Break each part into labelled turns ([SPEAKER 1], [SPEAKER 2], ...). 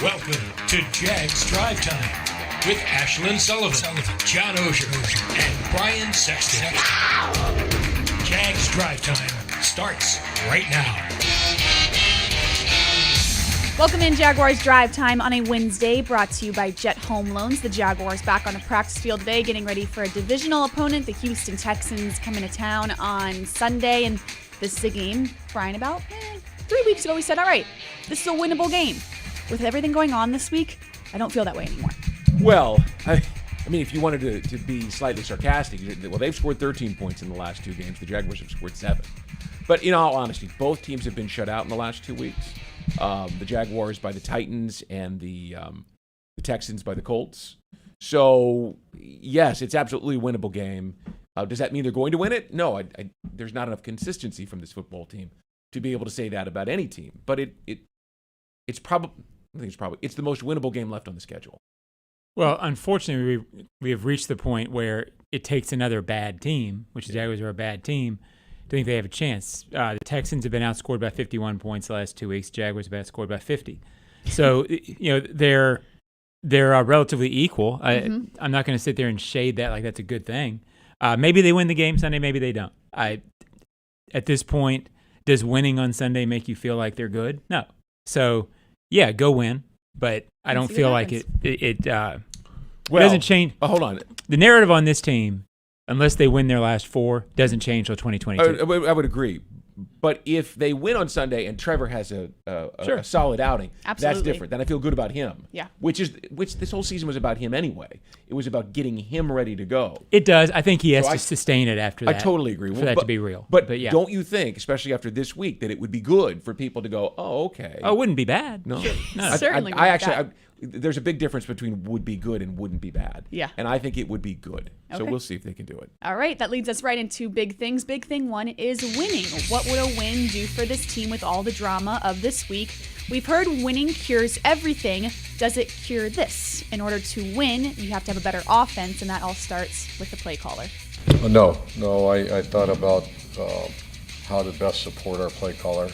[SPEAKER 1] Welcome to Jags Drive Time with Ashlyn Sullivan, John Oehser, and Brian Sexton. Jags Drive Time starts right now.
[SPEAKER 2] Welcome in Jaguars Drive Time on a Wednesday, brought to you by Jet Home Loans. The Jaguars back on the practice field today, getting ready for a divisional opponent. The Houston Texans coming to town on Sunday, and this is a game, Brian, about 3 weeks ago we said, all right, this is a winnable game. With everything going on this week, I don't feel that way anymore.
[SPEAKER 3] Well, I mean, if you wanted to be slightly sarcastic, well, they've scored 13 points in the last two games. The Jaguars have scored 7. But in all honesty, both teams have been shut out in the last 2 weeks. The Jaguars by the Titans and the Texans by the Colts. So, yes, it's absolutely a winnable game. Does that mean they're going to win it? No, there's not enough consistency from this football team to be able to say that about any team. But it's probably it's the most winnable game left on the schedule.
[SPEAKER 4] Well, unfortunately, we have reached the point where it takes another bad team, which the Jaguars are a bad team, to think they have a chance. The Texans have been outscored by 51 points the last 2 weeks. Jaguars have been outscored by 50. So, they're relatively equal. I'm not going to sit there and shade that like that's a good thing. Maybe they win the game Sunday, maybe they don't. At this point, does winning on Sunday make you feel like they're good? No. So, yeah, go win. But I don't feel like it doesn't change.
[SPEAKER 3] Hold on.
[SPEAKER 4] The narrative on this team, unless they win their last 4, doesn't change till 2022.
[SPEAKER 3] I would agree. But if they win on Sunday and Trevor has a solid outing,
[SPEAKER 2] Absolutely.
[SPEAKER 3] That's different. Then I feel good about him.
[SPEAKER 2] Yeah.
[SPEAKER 3] Which this whole season was about him anyway. It was about getting him ready to go.
[SPEAKER 4] It does. I think he has to sustain it after that.
[SPEAKER 3] I totally agree.
[SPEAKER 4] For that to be real.
[SPEAKER 3] But
[SPEAKER 4] yeah.
[SPEAKER 3] Don't you think, especially after this week, that it would be good for people to go, oh, okay.
[SPEAKER 4] Oh, it wouldn't be bad.
[SPEAKER 3] No.
[SPEAKER 4] No.
[SPEAKER 2] Certainly
[SPEAKER 3] there's a big difference between would be good and wouldn't be bad.
[SPEAKER 2] Yeah.
[SPEAKER 3] And I think it would be good. So
[SPEAKER 2] Okay.
[SPEAKER 3] we'll see if they can do it.
[SPEAKER 2] All right, that leads us right into big things. Big thing 1 is winning. What would a win do for this team with all the drama of this week? We've heard winning cures everything. Does it cure this? In order to win, you have to have a better offense, and that all starts with the play caller.
[SPEAKER 5] No, I thought about how to best support our play caller.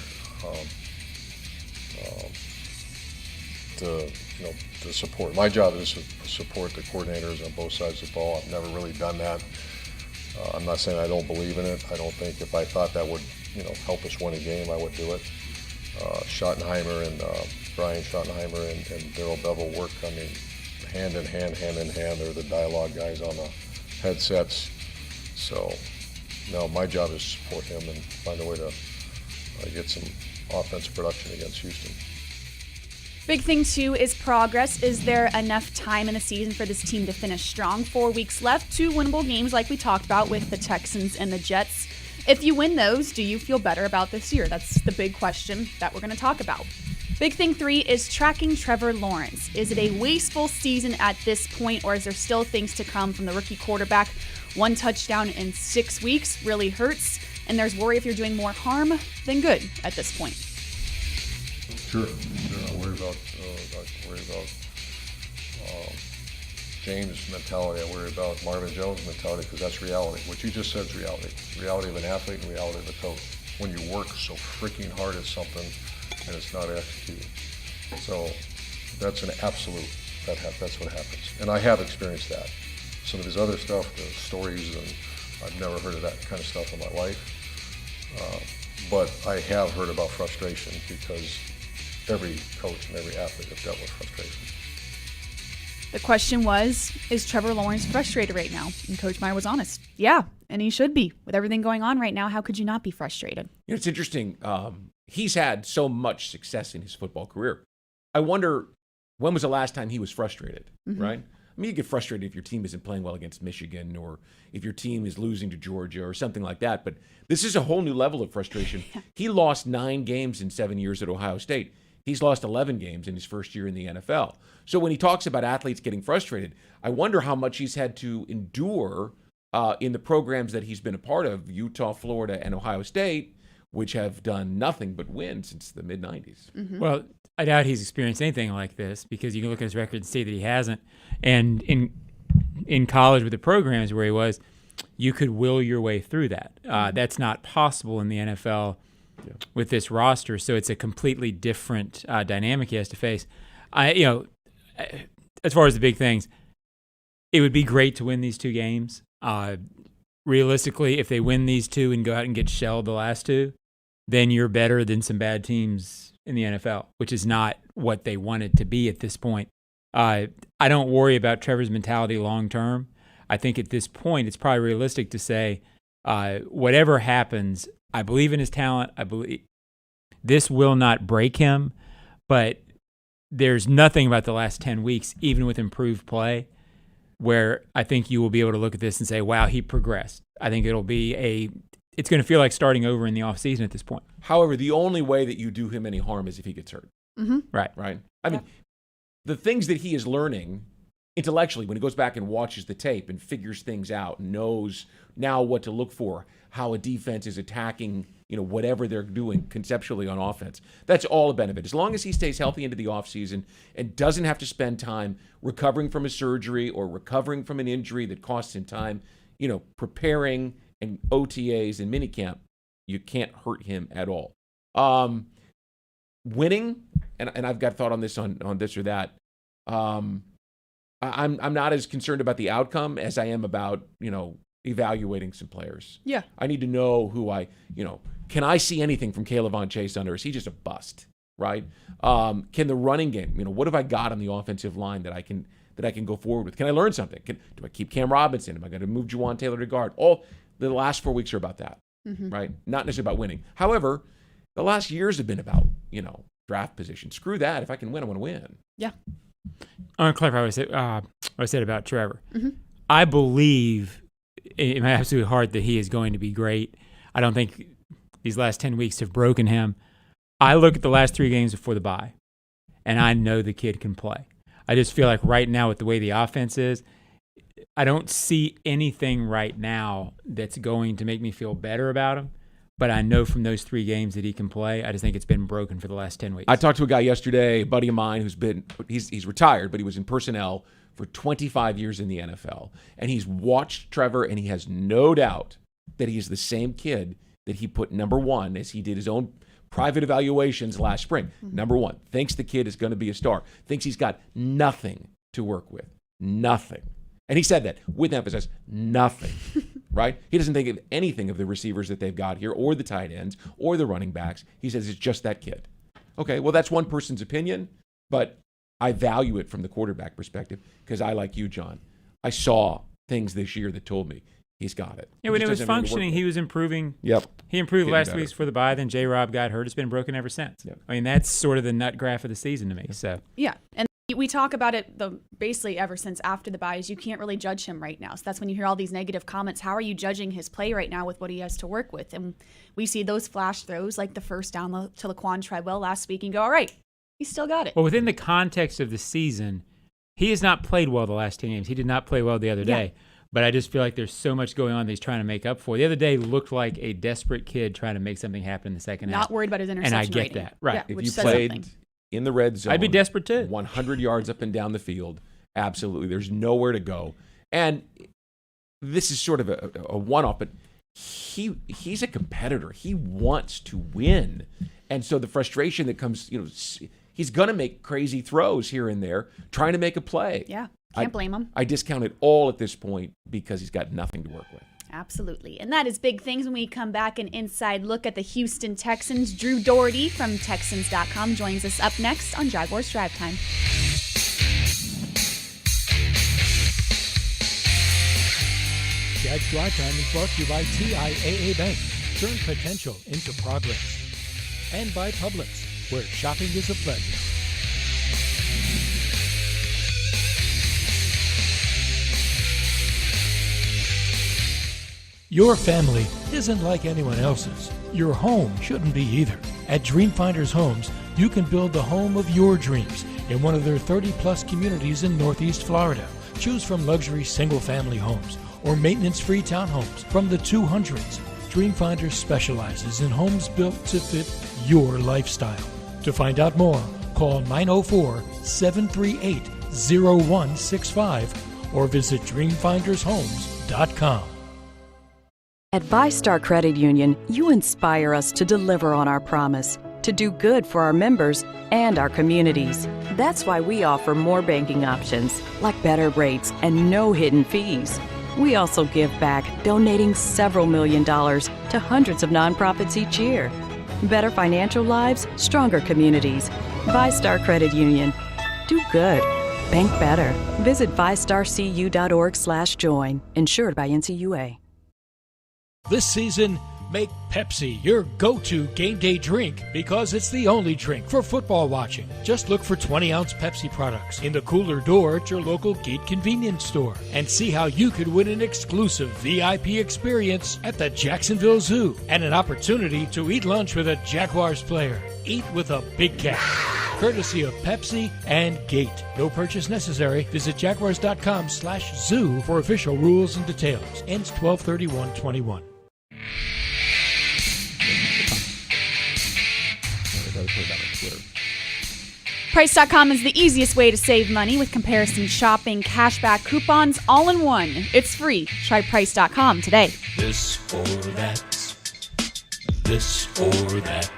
[SPEAKER 5] To support. My job is to support the coordinators on both sides of the ball. I've never really done that. I'm not saying I don't believe in it. I don't think if I thought that would, help us win a game, I would do it. Schottenheimer and Brian Schottenheimer and Daryl Bevel work, hand in hand. They're the dialogue guys on the headsets. So, no, my job is to support him and find a way to get some offensive production against Houston.
[SPEAKER 2] Big thing 2 is progress. Is there enough time in the season for this team to finish strong? 4 weeks left, 2 winnable games like we talked about with the Texans and the Jets. If you win those, do you feel better about this year? That's the big question that we're going to talk about. Big thing 3 is tracking Trevor Lawrence. Is it a wasteful season at this point, or is there still things to come from the rookie quarterback? 1 touchdown in 6 weeks really hurts, and there's worry if you're doing more harm than good at this point.
[SPEAKER 5] Sure. I worry about James' mentality. I worry about Marvin Jones' mentality because that's reality. What you just said is reality. Reality of an athlete and reality of a coach. When you work so freaking hard at something and it's not executed. So that's an absolute. That's what happens. And I have experienced that. Some of his other stuff, the stories, and I've never heard of that kind of stuff in my life. But I have heard about frustration because every coach and every athlete have dealt with frustration.
[SPEAKER 2] The question was, is Trevor Lawrence frustrated right now? And Coach Meyer was honest. Yeah, and he should be. With everything going on right now, how could you not be frustrated?
[SPEAKER 3] It's interesting. He's had so much success in his football career. I wonder, when was the last time he was frustrated, right? I mean, you get frustrated if your team isn't playing well against Michigan or if your team is losing to Georgia or something like that. But this is a whole new level of frustration. He lost 9 games in 7 years at Ohio State. He's lost 11 games in his first year in the NFL. So when he talks about athletes getting frustrated, I wonder how much he's had to endure in the programs that he's been a part of, Utah, Florida, and Ohio State, which have done nothing but win since the mid-'90s.
[SPEAKER 4] Well, I doubt he's experienced anything like this because you can look at his record and see that he hasn't. And in college with the programs where he was, you could will your way through that. That's not possible in the NFL with this roster, so it's a completely different dynamic he has to face. As far as the big things, it would be great to win these 2 games. Realistically, if they win these 2 and go out and get shelled the last 2, then you're better than some bad teams in the NFL, which is not what they want it to be at this point. I don't worry about Trevor's mentality long term. I think at this point, it's probably realistic to say, whatever happens, I believe in his talent. I believe this will not break him, but there's nothing about the last 10 weeks, even with improved play, where I think you will be able to look at this and say, wow, he progressed. I think it's going to feel like starting over in the offseason at this point.
[SPEAKER 3] However, the only way that you do him any harm is if he gets hurt.
[SPEAKER 2] Mm-hmm.
[SPEAKER 3] Right? I mean, the things that he is learning intellectually when he goes back and watches the tape and figures things out, knows now what to look for, how a defense is attacking, whatever they're doing conceptually on offense. That's all a benefit. As long as he stays healthy into the offseason and doesn't have to spend time recovering from a surgery or recovering from an injury that costs him time, preparing and OTAs and minicamp, you can't hurt him at all. Winning, and I've got a thought on this on this or that. I'm not as concerned about the outcome as I am about, evaluating some players.
[SPEAKER 2] Yeah.
[SPEAKER 3] I need to know who can I see anything from Caleb Von Chase under? Is he just a bust, right? Can the running game, what have I got on the offensive line that I can go forward with? Can I learn something? Do I keep Cam Robinson? Am I going to move Juwan Taylor to guard? All the last 4 weeks are about that, right? Not necessarily about winning. However, the last years have been about, draft position. Screw that. If I can win, I want to win.
[SPEAKER 2] Yeah.
[SPEAKER 4] I want to clarify what I said about Trevor.
[SPEAKER 2] Mm-hmm.
[SPEAKER 4] I believe in my absolute heart that he is going to be great. I don't think these last 10 weeks have broken him. I look at the last 3 games before the bye, and I know the kid can play. I just feel like right now with the way the offense is, I don't see anything right now that's going to make me feel better about him. But I know from those 3 games that he can play. I just think it's been broken for the last 10 weeks.
[SPEAKER 3] I talked to a guy yesterday, a buddy of mine he's retired, but he was in personnel for 25 years in the NFL. And he's watched Trevor, and he has no doubt that he is the same kid that he put number 1 as he did his own private evaluations last spring. Number 1, thinks the kid is going to be a star, thinks he's got nothing to work with. Nothing. And he said that with emphasis, nothing, right? He doesn't think of anything of the receivers that they've got here or the tight ends or the running backs. He says it's just that kid. Okay, well, that's one person's opinion, but I value it from the quarterback perspective because I, like you, John, I saw things this year that told me he's got it.
[SPEAKER 4] Yeah, when it was functioning, he was improving.
[SPEAKER 3] Yep.
[SPEAKER 4] He improved
[SPEAKER 3] Getting
[SPEAKER 4] last
[SPEAKER 3] better.
[SPEAKER 4] week's for the bye, then J-Rob got hurt. It's been broken ever since.
[SPEAKER 3] Yep.
[SPEAKER 4] I mean, that's sort of the nut graph of the season to me. So
[SPEAKER 2] Yeah. And we talk about it basically ever since after the buys. You can't really judge him right now. So that's when you hear all these negative comments. How are you judging his play right now with what he has to work with? And we see those flash throws like the first down to Laquan Treadwell last week and go, all right, he's still got it.
[SPEAKER 4] well, within the context of the season, he has not played well the last 10 games. He did not play well the other day. But I just feel like there's so much going on that he's trying to make up for. The other day looked like a desperate kid trying to make something happen in the second half.
[SPEAKER 2] Not worried about his interception
[SPEAKER 4] And I get
[SPEAKER 2] rating.
[SPEAKER 4] that. Right.
[SPEAKER 2] Yeah,
[SPEAKER 3] If
[SPEAKER 2] which
[SPEAKER 3] you
[SPEAKER 2] says
[SPEAKER 3] played
[SPEAKER 2] something.
[SPEAKER 3] in the red zone,
[SPEAKER 4] I'd be desperate too.
[SPEAKER 3] 100 yards up and down the field, absolutely. There's nowhere to go. And this is sort of a one-off, but he's a competitor. He wants to win. And so the frustration that comes, he's going to make crazy throws here and there, trying to make a play.
[SPEAKER 2] Yeah, can't blame him.
[SPEAKER 3] I discount it all at this point because he's got nothing to work with.
[SPEAKER 2] Absolutely. And that is big things when we come back. An inside look at the Houston Texans. Drew Doughtery from Texans.com joins us up next on Jaguars Drive Time.
[SPEAKER 1] Jags Drive Time is brought to you by TIAA Bank. Turn potential into progress. And by Publix, where shopping is a pleasure. Your family isn't like anyone else's. Your home shouldn't be either. At Dreamfinders Homes, you can build the home of your dreams in one of their 30-plus communities in Northeast Florida. Choose from luxury single-family homes or maintenance-free townhomes from the 200s. Dreamfinders specializes in homes built to fit your lifestyle. To find out more, call 904-738-0165 or visit dreamfindershomes.com.
[SPEAKER 6] At VyStar Credit Union, you inspire us to deliver on our promise to do good for our members and our communities. That's why we offer more banking options, like better rates and no hidden fees. We also give back, donating several $1 million to hundreds of nonprofits each year. Better financial lives, stronger communities. VyStar Credit Union. Do good. Bank better. Visit vystarcu.org/join. Insured by NCUA.
[SPEAKER 1] This season, make Pepsi your go-to game day drink because it's the only drink for football watching. Just look for 20-ounce Pepsi products in the cooler door at your local Gate convenience store and see how you could win an exclusive VIP experience at the Jacksonville Zoo and an opportunity to eat lunch with a Jaguars player. Eat with a big cat. Courtesy of Pepsi and Gate. No purchase necessary. Visit jaguars.com/zoo for official rules and details. Ends 12/31/21.
[SPEAKER 2] Price.com is the easiest way to save money with comparison shopping, cashback, coupons, all in one. It's free. Try Price.com today.
[SPEAKER 1] This or that. This or that.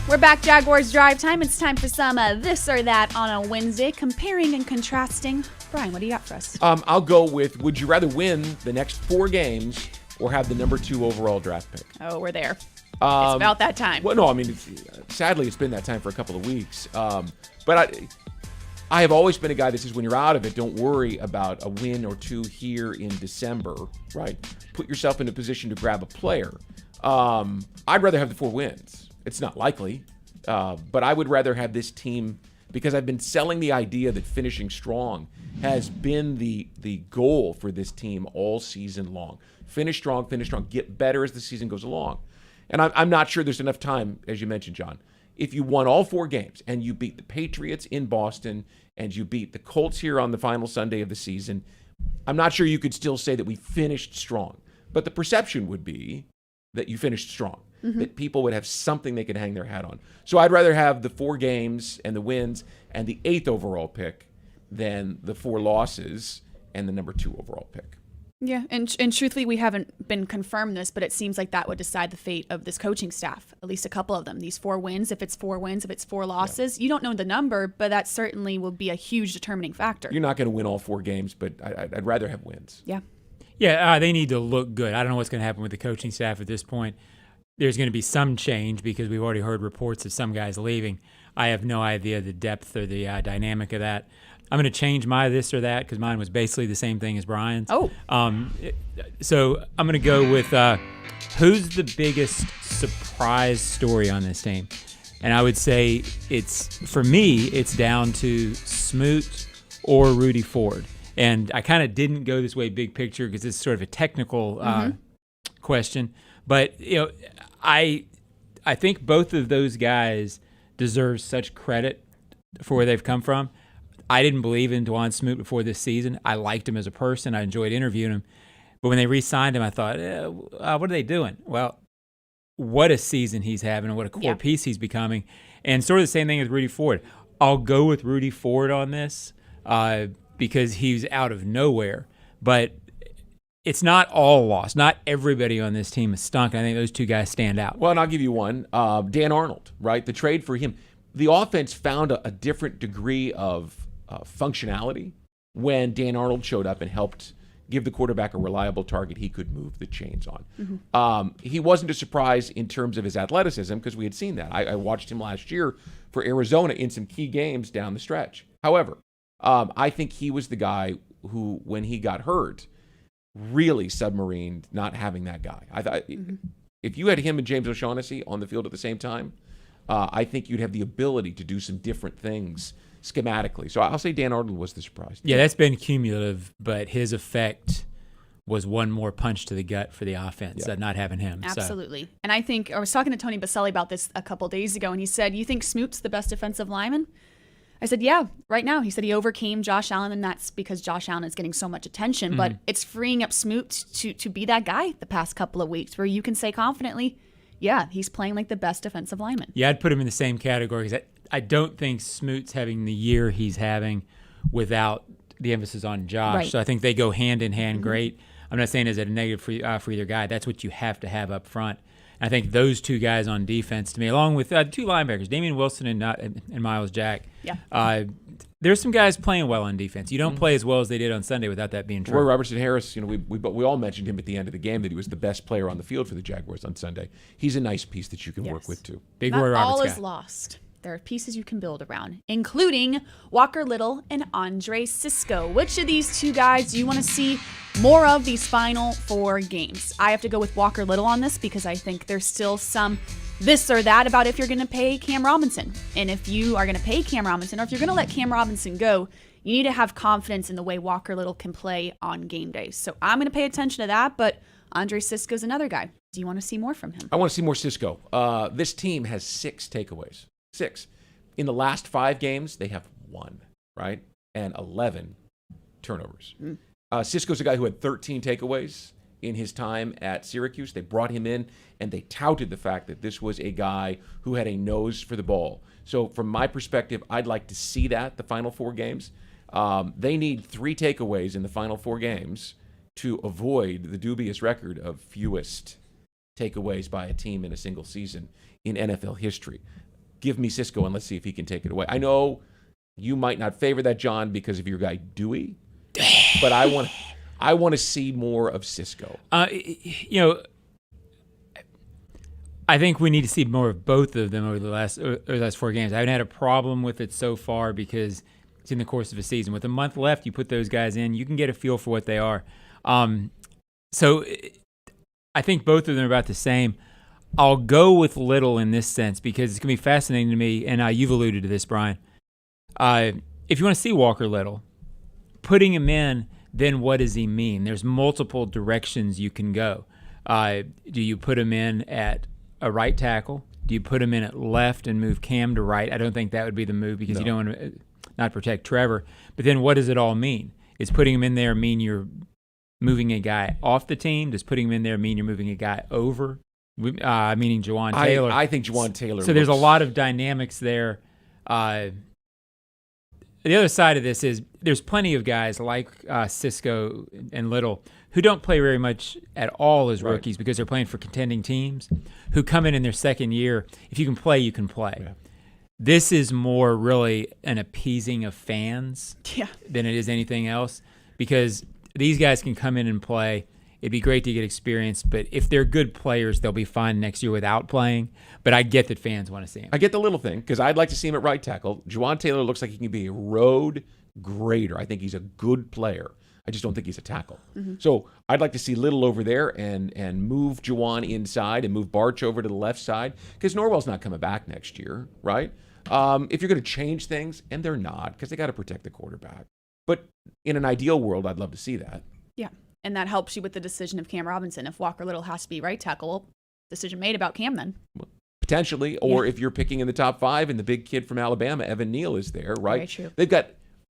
[SPEAKER 2] We're back, Jaguars Drive Time. It's time for some this or that on a Wednesday, comparing and contrasting. Brian, what do you got for us?
[SPEAKER 3] I'll go with, would you rather win the next 4 games or have the number 2 overall draft pick?
[SPEAKER 2] Oh, we're there. It's about that time.
[SPEAKER 3] Well, no, I mean, sadly, it's been that time for a couple of weeks. But I have always been a guy that says when you're out of it, don't worry about a win or 2 here in December, right? Put yourself in a position to grab a player. I'd rather have the 4 wins. It's not likely, but I would rather have this team because I've been selling the idea that finishing strong has been the goal for this team all season long. Finish strong, get better as the season goes along. And I'm not sure there's enough time, as you mentioned, John. If you won all 4 games and you beat the Patriots in Boston and you beat the Colts here on the final Sunday of the season, I'm not sure you could still say that we finished strong. But the perception would be that you finished strong, that people would have something they could hang their hat on. So I'd rather have the 4 games and the wins and the 8th overall pick than the 4 losses and the number 2 overall pick.
[SPEAKER 2] Yeah, and truthfully, we haven't been confirmed this, but it seems like that would decide the fate of this coaching staff, at least a couple of them. These 4 wins, if it's 4 wins, if it's 4 losses, you don't know the number, but that certainly will be a huge determining factor.
[SPEAKER 3] You're not going to win all 4 games, but I'd rather have wins.
[SPEAKER 2] Yeah.
[SPEAKER 4] Yeah, they need to look good. I don't know what's going to happen with the coaching staff at this point. There's going to be some change because we've already heard reports of some guys leaving. I have no idea the depth or the dynamic of that. I'm going to change my this or that because mine was basically the same thing as Brian's.
[SPEAKER 2] Oh.
[SPEAKER 4] So I'm going to go with who's the biggest surprise story on this team? And I would say for me, it's down to Smoot or Rudy Ford. And I kind of didn't go this way big picture because it's sort of a technical question. But, I think both of those guys deserve such credit for where they've come from. I didn't believe in Dwan Smoot before this season. I liked him as a person. I enjoyed interviewing him. But when they re-signed him, I thought, what are they doing? Well, what a season he's having and what a core piece he's becoming. And sort of the same thing with Rudy Ford. I'll go with Rudy Ford on this because he's out of nowhere. But it's not all lost. Not everybody on this team is stunk. I think those 2 guys stand out.
[SPEAKER 3] Well, and I'll give you one. Dan Arnold, right? The trade for him. The offense found a different degree of functionality when Dan Arnold showed up and helped give the quarterback a reliable target he could move the chains on. He wasn't a surprise in terms of his athleticism because we had seen that. I watched him last year for Arizona in some key games down the stretch. However, I think he was the guy who, when he got hurt, really submarined not having that guy. I thought if you had him and James O'Shaughnessy on the field at the same time, I think you'd have the ability to do some different things schematically. So I'll say Dan Arnold was the surprise.
[SPEAKER 4] Yeah, that's been cumulative, but his effect was one more punch to the gut for the offense, not having him.
[SPEAKER 2] Absolutely. So. And I think, I was talking to Tony Baselli about this a couple days ago, and he said, you think Smoot's the best defensive lineman? I said, yeah, right now. He said he overcame Josh Allen, and that's because Josh Allen is getting so much attention. But it's freeing up Smoot to be that guy the past couple of weeks where you can say confidently, yeah, he's playing like the best defensive lineman.
[SPEAKER 4] Yeah, I'd put him in the same category because I don't think Smoot's having the year he's having without the emphasis on Josh. Right. So I think they go hand in hand great. I'm not saying as a negative for either guy. That's what you have to have up front. And I think those two guys on defense, to me, along with two linebackers, Damian Wilson and Miles Jack.
[SPEAKER 2] Yeah.
[SPEAKER 4] There's some guys playing well on defense. You don't play as well as they did on Sunday without that being true.
[SPEAKER 3] Roy Robertson Harris, we all mentioned him at the end of the game that he was the best player on the field for the Jaguars on Sunday. He's a nice piece that you can work with too.
[SPEAKER 4] Big
[SPEAKER 2] Not
[SPEAKER 4] Roy Roberts
[SPEAKER 2] all
[SPEAKER 4] guy.
[SPEAKER 2] is lost. There are pieces you can build around, including Walker Little and Andre Sisco. Which of these two guys do you want to see more of these final 4 games? I have to go with Walker Little on this because I think there's still some this or that about if you're going to pay Cam Robinson. And if you are going to pay Cam Robinson, or if you're going to let Cam Robinson go, you need to have confidence in the way Walker Little can play on game days. So I'm going to pay attention to that, but Andre Sisco's another guy. Do you want to see more from him?
[SPEAKER 3] I want to see more Sisco. This team has 6 takeaways. 6. In the last 5 games, they have 1, right? And 11 turnovers. Sisco's a guy who had 13 takeaways in his time at Syracuse. They brought him in, and they touted the fact that this was a guy who had a nose for the ball. So from my perspective, I'd like to see that the final 4 games. They need 3 takeaways in the final 4 games to avoid the dubious record of fewest takeaways by a team in a single season in NFL history. Give me Sisco, and let's see if he can take it away. I know you might not favor that, John, because of your guy Dewey, but I want to see more of Sisco.
[SPEAKER 4] I think we need to see more of both of them over the last 4 games. I haven't had a problem with it so far because it's in the course of a season. With a month left, you put those guys in, you can get a feel for what they are. So I think both of them are about the same. I'll go with Little in this sense because it's going to be fascinating to me, and you've alluded to this, Brian. If you want to see Walker Little, putting him in, then what does he mean? There's multiple directions you can go. Do you put him in at a right tackle? Do you put him in at left and move Cam to right? I don't think that would be the move because you don't want to not protect Trevor. But then what does it all mean? Is putting him in there mean you're moving a guy off the team? Does putting him in there mean you're moving a guy over? Meaning Juwan Taylor.
[SPEAKER 3] I think Juwan Taylor.
[SPEAKER 4] So there's a lot of dynamics there. The other side of this is there's plenty of guys like Sisco and Little who don't play very much at all as rookies because they're playing for contending teams who come in their second year. If you can play, you can play. Yeah. This is more really an appeasing of fans than it is anything else because these guys can come in and play. It'd be great to get experience, but if they're good players, they'll be fine next year without playing. But I get that fans want to see him.
[SPEAKER 3] I get the little thing because I'd like to see him at right tackle. Juwan Taylor looks like he can be a road grader. I think he's a good player. I just don't think he's a tackle. Mm-hmm. So I'd like to see Little over there and move Juwan inside and move Barch over to the left side because Norwell's not coming back next year, right? If you're going to change things, and they're not because they got to protect the quarterback. But in an ideal world, I'd love to see that.
[SPEAKER 2] Yeah. And that helps you with the decision of Cam Robinson. If Walker Little has to be right tackle, decision made about Cam then.
[SPEAKER 3] Potentially. Or if you're picking in the top 5 and the big kid from Alabama, Evan Neal, is there, right?
[SPEAKER 2] Very true.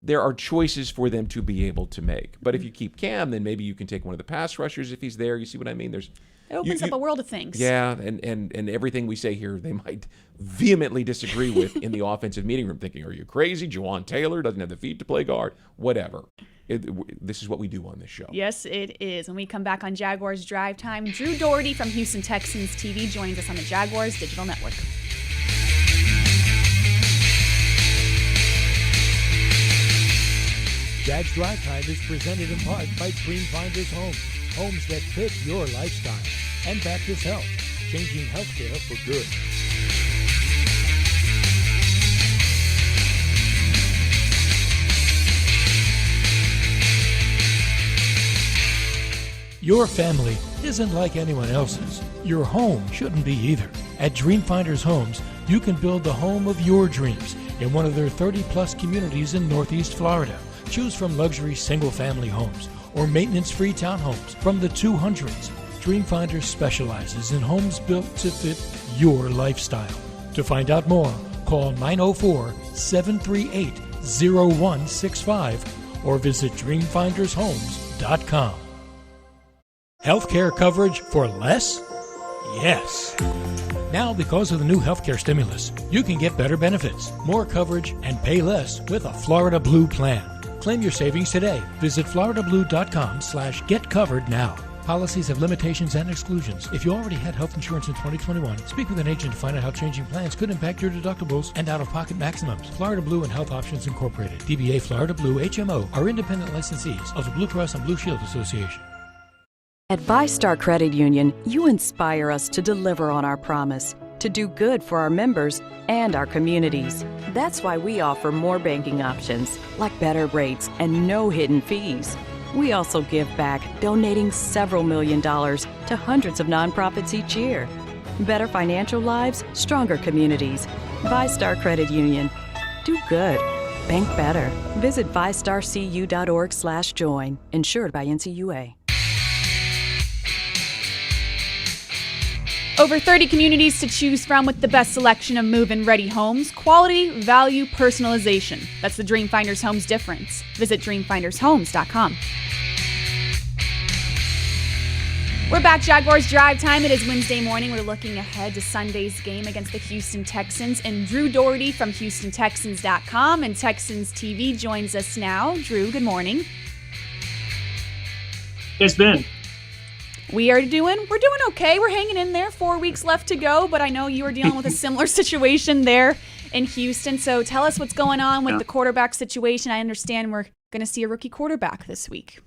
[SPEAKER 3] There are choices for them to be able to make. But if you keep Cam, then maybe you can take one of the pass rushers if he's there. You see what I mean?
[SPEAKER 2] It opens up a world of things.
[SPEAKER 3] Yeah, and everything we say here, they might vehemently disagree with in the offensive meeting room, thinking, are you crazy? Juwan Taylor doesn't have the feet to play guard. Whatever. This is what we do on this show.
[SPEAKER 2] Yes, it is. When we come back on Jaguars Drive Time, Drew Doughtery from Houston Texans TV joins us on the Jaguars Digital Network.
[SPEAKER 1] Jags Drive Time is presented in part by Dreamfinders Homes. Homes that fit your lifestyle. And Baptist Health, changing healthcare for good. Your family isn't like anyone else's. Your home shouldn't be either. At Dreamfinders Homes, you can build the home of your dreams in one of their 30-plus communities in Northeast Florida. Choose from luxury single-family homes or maintenance-free townhomes from the 200s. Dreamfinders specializes in homes built to fit your lifestyle. To find out more, call 904-738-0165 or visit dreamfindershomes.com. Healthcare coverage for less? Yes. Now, because of the new healthcare stimulus, you can get better benefits, more coverage, and pay less with a Florida Blue plan.
[SPEAKER 7] Claim your savings today. Visit floridablue.com/getcovered now. Policies have limitations and exclusions. If you already had health insurance in 2021, speak with an agent to find out how changing plans could impact your deductibles and out-of-pocket maximums. Florida Blue and Health Options Incorporated, DBA Florida Blue HMO, are independent licensees of the Blue Cross and Blue Shield Association.
[SPEAKER 6] At VyStar Credit Union, you inspire us to deliver on our promise, to do good for our members and our communities. That's why we offer more banking options, like better rates and no hidden fees. We also give back, donating several $1 million to hundreds of nonprofits each year. Better financial lives, stronger communities. VyStar Credit Union. Do good. Bank better. Visit vystarcu.org/join. Insured by NCUA.
[SPEAKER 2] Over 30 communities to choose from with the best selection of move-in ready homes, quality, value, personalization. That's the Dreamfinders Homes difference. Visit dreamfindershomes.com. We're back, Jaguars Drive Time. It is Wednesday morning. We're looking ahead to Sunday's game against the Houston Texans. And Drew Doughtery from HoustonTexans.com and Texans TV joins us now. Drew, good morning.
[SPEAKER 8] It's been.
[SPEAKER 2] We're doing okay. We're hanging in there. 4 weeks left to go, but I know you are dealing with a similar situation there in Houston. So tell us what's going on with the quarterback situation. I understand we're going to see a rookie quarterback this week.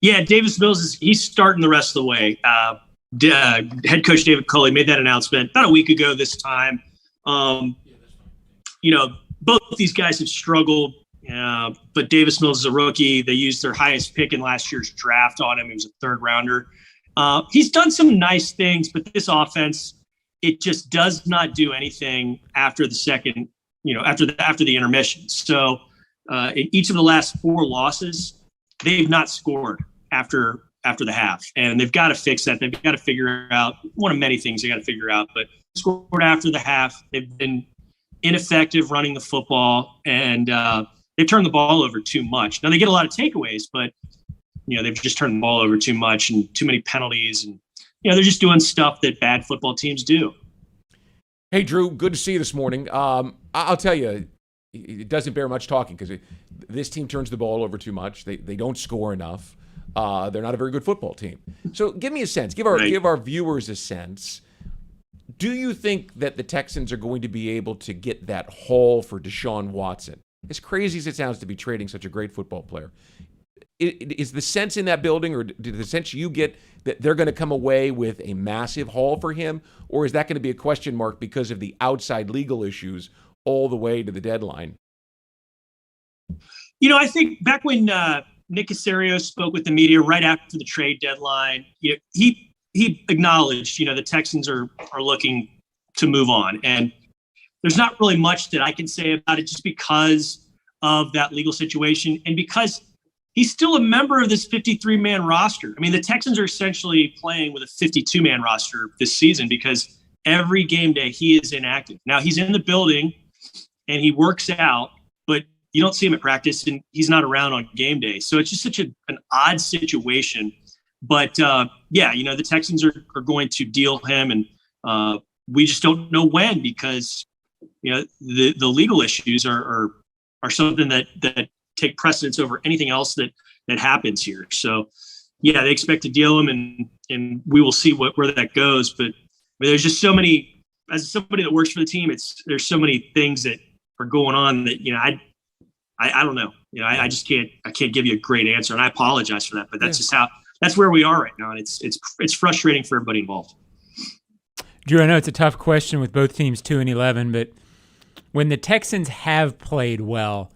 [SPEAKER 8] Yeah, Davis Mills he's starting the rest of the way. Head coach David Culley made that announcement about a week ago this time. Both these guys have struggled. But Davis Mills is a rookie. They used their highest pick in last year's draft on him. He was a third rounder. He's done some nice things, but this offense, it just does not do anything after the second, after the intermission. So in each of the last 4 losses, they've not scored after the half, and they've got to fix that. They've got to figure out one of many things they got to figure out, but scored after the half. They've been ineffective running the football, and they turn the ball over too much. Now they get a lot of takeaways, but they've just turned the ball over too much and too many penalties, and they're just doing stuff that bad football teams do.
[SPEAKER 3] Hey, Drew, good to see you this morning. I'll tell you, it doesn't bear much talking because this team turns the ball over too much. They don't score enough. They're not a very good football team. So give me a sense. Give our viewers a sense. Do you think that the Texans are going to be able to get that haul for Deshaun Watson? As crazy as it sounds to be trading such a great football player, is the sense in that building, or do the sense you get that they're going to come away with a massive haul for him, or is that going to be a question mark because of the outside legal issues all the way to the deadline?
[SPEAKER 8] I think back when Nick Caserio spoke with the media right after the trade deadline, he acknowledged, the Texans are looking to move on. And there's not really much that I can say about it just because of that legal situation and because he's still a member of this 53-man roster. I mean, the Texans are essentially playing with a 52-man roster this season because every game day he is inactive. Now, he's in the building and he works out, but you don't see him at practice and he's not around on game day. So it's just such an odd situation. But, the Texans are going to deal him, and we just don't know when because the legal issues are something that take precedence over anything else that happens here. So, they expect to deal him, and we will see where that goes. But there's just so many. As somebody that works for the team, there's so many things that are going on that I don't know. I just can't give you a great answer, and I apologize for that. But that's just that's where we are right now, and it's frustrating for everybody involved.
[SPEAKER 4] Drew, I know it's a tough question with both teams 2-11, but when the Texans have played well,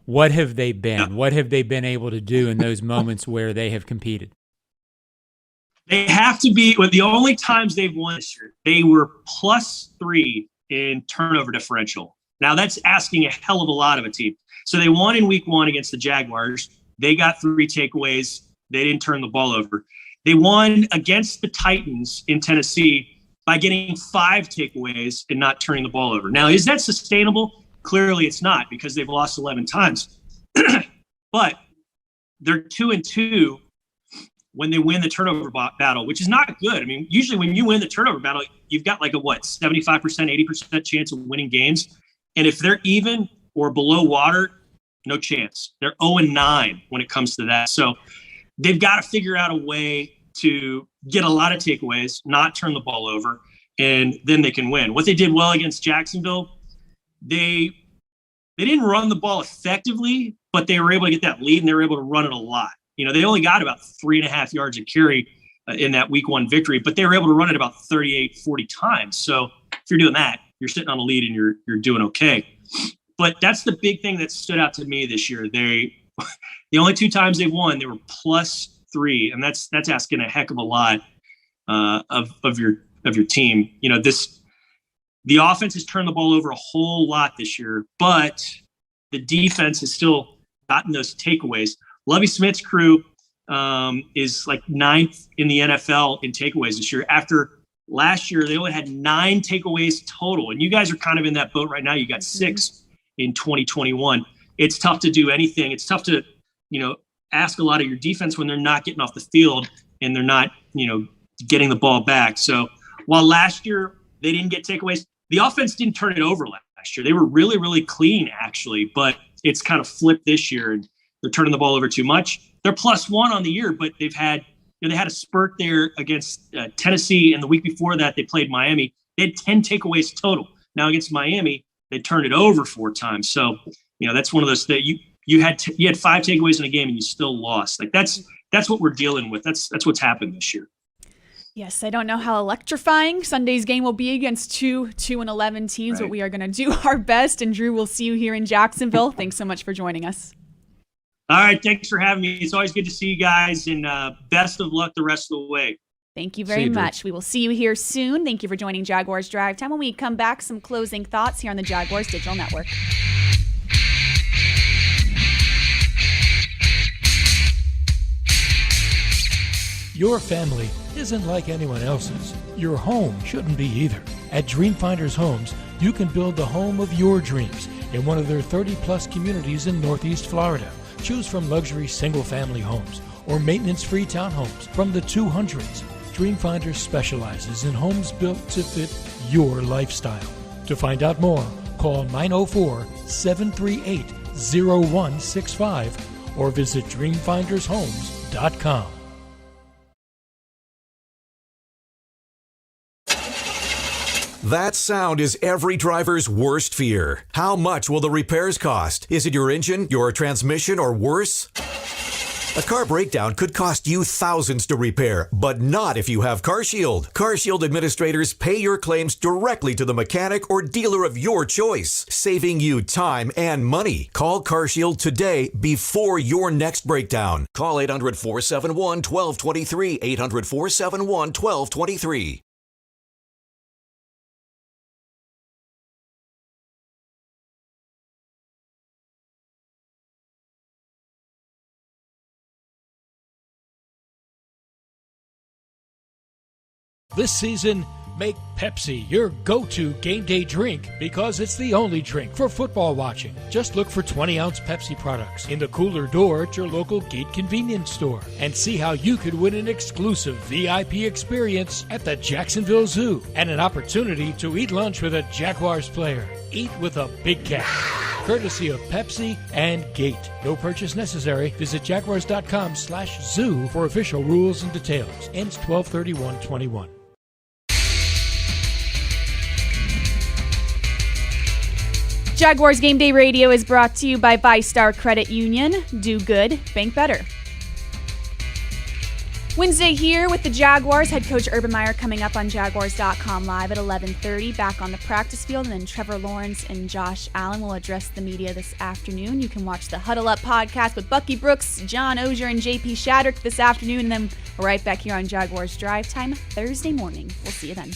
[SPEAKER 4] what have they been? Yeah. What have they been able to do in those moments where they have competed?
[SPEAKER 8] They have to be, the only times they've won this year, they were +3 in turnover differential. Now that's asking a hell of a lot of a team. So they won in week 1 against the Jaguars. They got 3 takeaways. They didn't turn the ball over. They won against the Titans in Tennessee by getting 5 takeaways and not turning the ball over. Now, is that sustainable? Clearly it's not because they've lost 11 times. But they're 2-2 when they win the turnover battle, which is not good. I mean, usually when you win the turnover battle, you've got 75%, 80% chance of winning games. And if they're even or below water No chance. They're 0-9 when it comes to that. So they've got to figure out a way to get a lot of takeaways, not turn the ball over, and then they can win. What they did well against Jacksonville, they didn't run the ball effectively, but they were able to get that lead, and they were able to run it a lot. They only got about 3.5 yards a carry in that week 1 victory, but they were able to run it about 38, 40 times. So if you're doing that, you're sitting on a lead and you're doing okay. But that's the big thing that stood out to me this year. The only 2 times they've won, they were +3, and that's asking a heck of a lot of your team. The offense has turned the ball over a whole lot this year, but the defense has still gotten those takeaways. Lovie Smith's crew is like 9th in the NFL in takeaways this year. After last year, they only had 9 takeaways total. And you guys are kind of in that boat right now. You got 6 in 2021. It's tough to do anything. It's tough to, ask a lot of your defense when they're not getting off the field and they're not, getting the ball back. So while last year they didn't get takeaways, the offense didn't turn it over last year. They were really, really clean, actually, but it's kind of flipped this year, and they're turning the ball over too much. They're +1 on the year, but they've had, they had a spurt there against Tennessee, and the week before that they played Miami. They had 10 takeaways total. Now against Miami, they turned it over 4 times. So, that's one of those that you had 5 takeaways in a game and you still lost. Like that's what we're dealing with. That's what's happened this year.
[SPEAKER 2] Yes, I don't know how electrifying Sunday's game will be against 2-11 teams,
[SPEAKER 8] Right.
[SPEAKER 2] but we are going to do our best. And Drew, we'll see you here in Jacksonville. Thanks so much for joining us.
[SPEAKER 8] All right. Thanks for having me. It's always good to see you guys, and best of luck the rest of the way.
[SPEAKER 2] Thank you very much. We will see you here soon. Thank you for joining Jaguars Drive Time. When we come back, some closing thoughts here on the Jaguars Digital Network.
[SPEAKER 7] Your family isn't like anyone else's. Your home shouldn't be either. At Dreamfinders Homes, you can build the home of your dreams in one of their 30-plus communities in Northeast Florida. Choose from luxury single-family homes or maintenance-free townhomes from the 200s. Dreamfinders specializes in homes built to fit your lifestyle. To find out more, call 904-738-0165 or visit dreamfindershomes.com.
[SPEAKER 9] That sound is every driver's worst fear. How much will the repairs cost? Is it your engine, your transmission, or worse? A car breakdown could cost you thousands to repair, but not if you have CarShield. CarShield administrators pay your claims directly to the mechanic or dealer of your choice, saving you time and money. Call CarShield today before your next breakdown. Call 800-471-1223, 800-471-1223.
[SPEAKER 7] This season, make Pepsi your go-to game day drink because it's the only drink for football watching. Just look for 20-ounce Pepsi products in the cooler door at your local Gate convenience store and see how you could win an exclusive VIP experience at the Jacksonville Zoo and an opportunity to eat lunch with a Jaguars player. Eat with a big cat. Courtesy of Pepsi and Gate. No purchase necessary. Visit jaguars.com/zoo for official rules and details. Ends 12/31/21.
[SPEAKER 2] Jaguars Game Day Radio is brought to you by VyStar Credit Union. Do good, bank better. Wednesday here with the Jaguars. Head coach Urban Meyer coming up on Jaguars.com live at 11:30. Back on the practice field, and then Trevor Lawrence and Josh Allen will address the media this afternoon. You can watch the Huddle Up podcast with Bucky Brooks, John Oehser, and JP Shadrick this afternoon. And then we're right back here on Jaguars Drive Time Thursday morning. We'll see you then.